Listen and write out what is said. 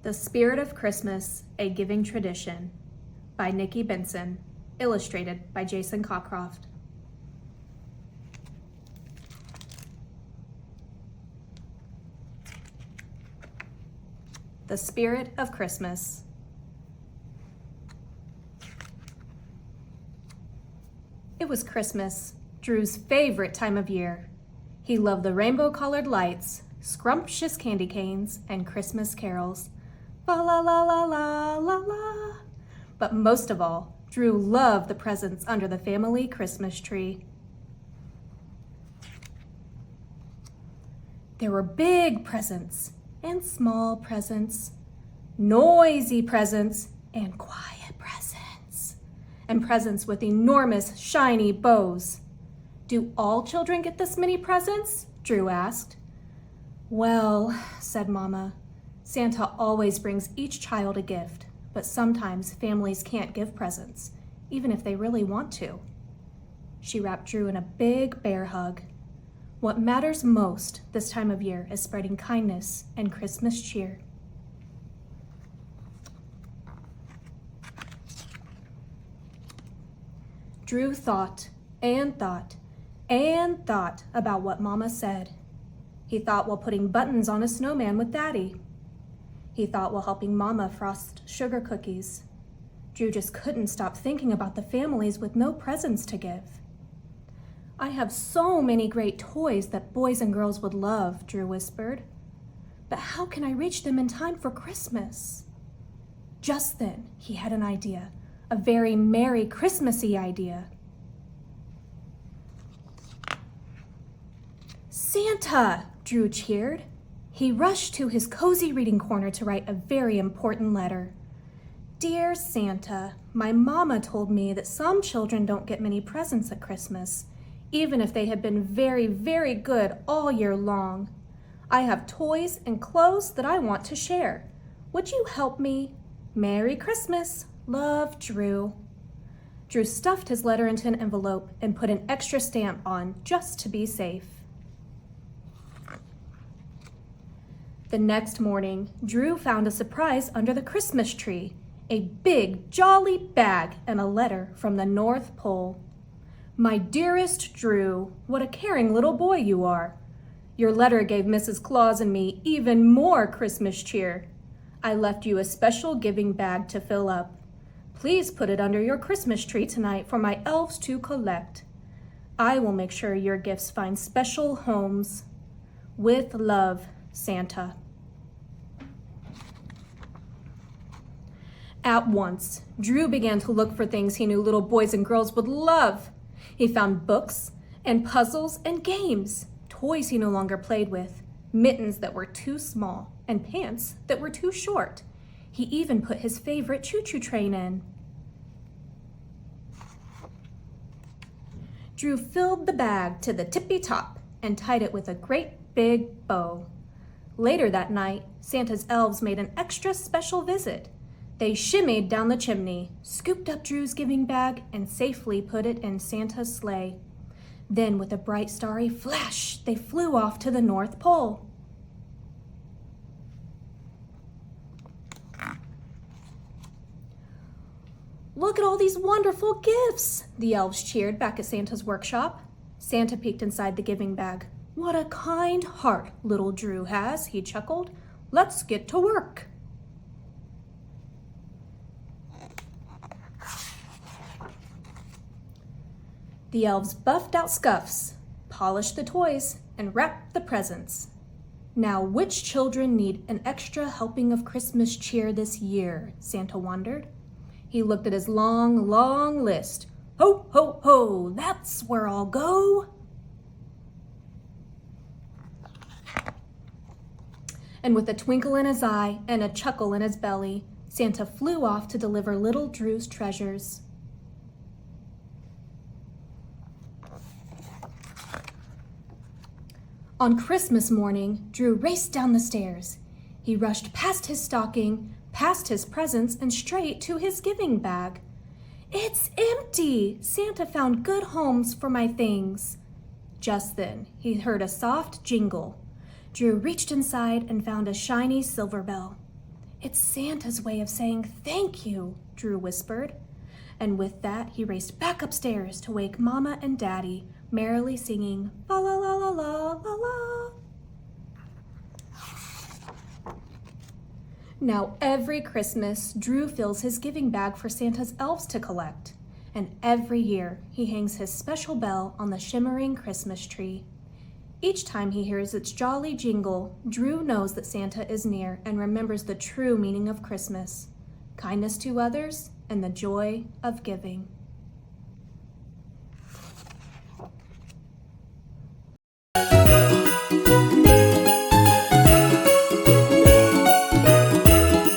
The Spirit of Christmas, A Giving Tradition by Nicky, Benson, illustrated by Jason Cockcroft. The Spirit of Christmas. It was Christmas, Drew's favorite time of year. He loved the rainbow-colored lights, scrumptious candy canes, and Christmas carols. Fa la la la la la la. But most of all, Drew loved the presents under the family Christmas tree. There were big presents and small presents, noisy presents and quiet presents, and presents with enormous shiny bows. Do all children get this many presents? Drew asked. Well, said Mama, Santa always brings each child a gift, but sometimes families can't give presents, even if they really want to. She wrapped Drew in a big bear hug. What matters most this time of year is spreading kindness and Christmas cheer. Drew thought and thought and thought about what Mama said. He thought while putting buttons on a snowman with Daddy. He thought while helping Mama frost sugar cookies. Drew just couldn't stop thinking about the families with no presents to give. I have so many great toys that boys and girls would love, Drew whispered. But how can I reach them in time for Christmas? Just then, he had an idea, a very Merry Christmassy idea. Santa! Drew cheered. He rushed to his cozy reading corner to write a very important letter. Dear Santa, my mama told me that some children don't get many presents at Christmas, even if they have been very, very good all year long. I have toys and clothes that I want to share. Would you help me? Merry Christmas. Love, Drew. Drew stuffed his letter into an envelope and put an extra stamp on just to be safe. The next morning, Drew found a surprise under the Christmas tree, a big, jolly bag and a letter from the North Pole. My dearest Drew, what a caring little boy you are. Your letter gave Mrs. Claus and me even more Christmas cheer. I left you a special giving bag to fill up. Please put it under your Christmas tree tonight for my elves to collect. I will make sure your gifts find special homes. With love, Santa. At once, Drew began to look for things he knew little boys and girls would love. He found books and puzzles and games, toys he no longer played with, mittens that were too small, and pants that were too short. He even put his favorite choo-choo train in. Drew filled the bag to the tippy top and tied it with a great big bow. Later that night, Santa's elves made an extra special visit. They shimmied down the chimney, scooped up Drew's giving bag, and safely put it in Santa's sleigh. Then, with a bright starry flash, they flew off to the North Pole. Look at all these wonderful gifts, the elves cheered back at Santa's workshop. Santa peeked inside the giving bag. What a kind heart little Drew has, he chuckled. Let's get to work. The elves buffed out scuffs, polished the toys, and wrapped the presents. Now, which children need an extra helping of Christmas cheer this year? Santa wondered. He looked at his long, long list. Ho, ho, ho, that's where I'll go. And with a twinkle in his eye and a chuckle in his belly, Santa flew off to deliver little Drew's treasures. On Christmas morning, Drew raced down the stairs. He rushed past his stocking, past his presents, and straight to his giving bag. It's empty! Santa found good homes for my things. Just then, he heard a soft jingle. Drew reached inside and found a shiny silver bell. It's Santa's way of saying thank you, Drew whispered. And with that, he raced back upstairs to wake Mama and Daddy, merrily singing, la la la la la la la. Now every Christmas, Drew fills his giving bag for Santa's elves to collect. And every year, he hangs his special bell on the shimmering Christmas tree. Each time he hears its jolly jingle, Drew knows that Santa is near and remembers the true meaning of Christmas, kindness to others and the joy of giving.